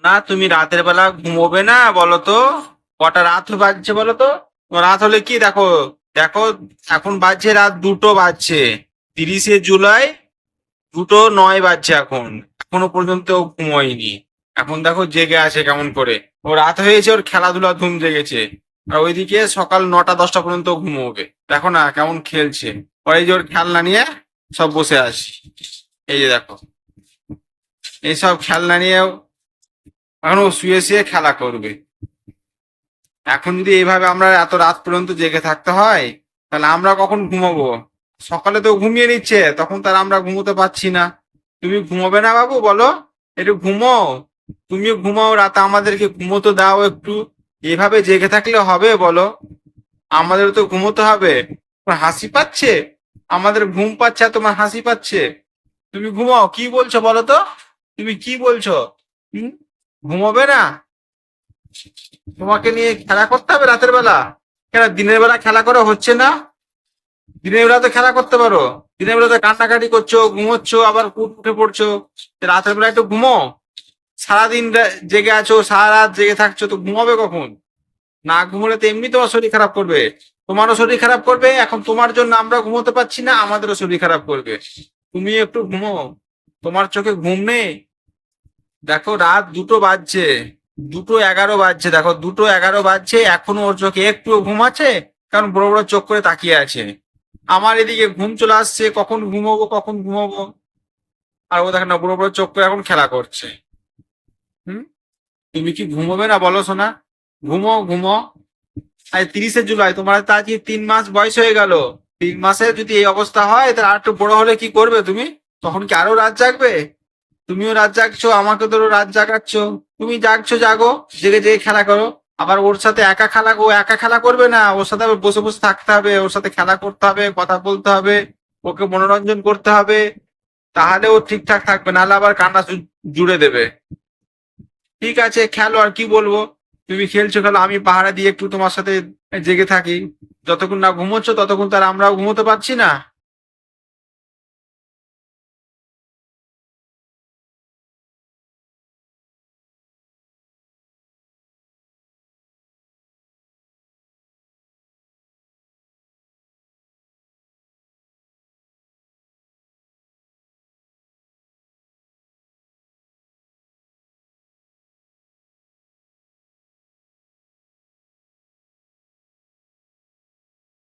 না, তুমি রাতের বেলা ঘুমোবে না বলো তো? কটা রাত বাজছে বলো তো? রাত হলে কি, দেখো দেখো, এখন বাজছে রাত 2টো বাজছে। 30শে জুলাই 2টো 9 বাজছে এখন। এখনো পর্যন্ত ও ঘুমোয়নি। এখন দেখো জেগে আছে কেমন করে। ও রাত হয়েছে, ওর খেলাধুলা ধুম জেগেছে। আর ওইদিকে সকাল 9টা 10টা পর্যন্ত ও ঘুমোবে। দেখো না কেমন খেলছে। ওর এই যে ওর খেলনা নিয়ে সব বসে আছি। এই যে দেখো, এইসব খেলনা নিয়ে এখন ও শুয়ে শুয়ে খেলা করবে। এখন যদি এইভাবে আমরা এত রাত পর্যন্ত জেগে থাকতে হয়, তাহলে আমরা কখন ঘুমাবো? সকালে তো ঘুমিয়ে নিচ্ছে, তখন তার আমরা ঘুমোতে পারছি না। তুমি ঘুমোবে না বাবু, বলো? একটু ঘুমো। তুমিও ঘুমাও, রাতে আমাদেরকে ঘুমোতে দাও একটু। এভাবে জেগে থাকলে হবে বলো? আমাদের তো ঘুমোতে হবে। তোমার হাসি পাচ্ছে? আমাদের ঘুম পাচ্ছে আর তোমার হাসি পাচ্ছে। তুমি ঘুমাও, কি বলছো বলো তো? তুমি কি বলছো? হুম? ঘুমোবে না? তোমাকে নিয়ে খেলা করতে হবে রাতের বেলা? কেন দিনের বেলা খেলা করে হচ্ছে না? দিনের বেলা তো খেলা করতে পারো। দিনের বেলা তো কান্নাকাটি করছো, ঘুমোচ্ছ, আবার উঠে পড়ছো। রাতের বেলা একটু ঘুমো। সারাদিন জেগে আছো, সারা রাত জেগে থাকছো, তো ঘুমাবে কখন? না ঘুমোলে তো এমনি তোমার শরীর খারাপ করবে। তোমারও শরীর খারাপ করবে, এখন তোমার জন্য আমরা ঘুমোতে পারছি না, আমাদেরও শরীর খারাপ করবে। তুমি একটু ঘুমো। তোমার চোখে ঘুম নেই? দেখো রাত 2টো বাজছে। 2টো 11 বাজছে, দেখো 2টো 11 বাজছে, এখনো ওর চোখে একটুও ঘুম আছে? কারণ বড় বড় চোখ করে তাকিয়ে আছে। আমার এদিকে ঘুম চলে আসছে, কখন ঘুমোবো কখন ঘুমোবো। আর ও দেখো না বড় বড় চোখ করে এখন খেলা করছে। হুম? তুমি কি ঘুমোবে না বলো সোনা? ঘুমো ঘুমো। আর 30শে জুলাই, তোমার তো আজকে 3 মাস বয়স হয়ে গেল। 3 মাসে যদি এই অবস্থা হয়, তাহলে আর একটু বড় হলে কি করবে তুমি? তখন কি আরো রাত জাগবে? তুমিও রাত জাগছো, আমাকে তো রাত জাগাচ্ছ। তুমি জাগছো, জাগো, জেগে জেগে খেলা করো। আবার ওর সাথে একা খেলা, ও একা খেলা করবে না, ওর সাথে আবার বসে বসে থাকতে হবে, ওর সাথে খেলা করতে হবে, কথা বলতে হবে, ওকে মনোরঞ্জন করতে হবে। তাহলে ও ঠিকঠাক থাকবে, নাহলে আবার কান্না জুড়ে দেবে। ঠিক আছে, খেলো, আর কি বলবো। তুমি খেলছো খেলো, আমি পাহারা দিয়ে একটু তোমার সাথে জেগে থাকি। যতক্ষণ না ঘুমোচ্ছ ততক্ষণ তার আমরাও ঘুমোতে পারছি না।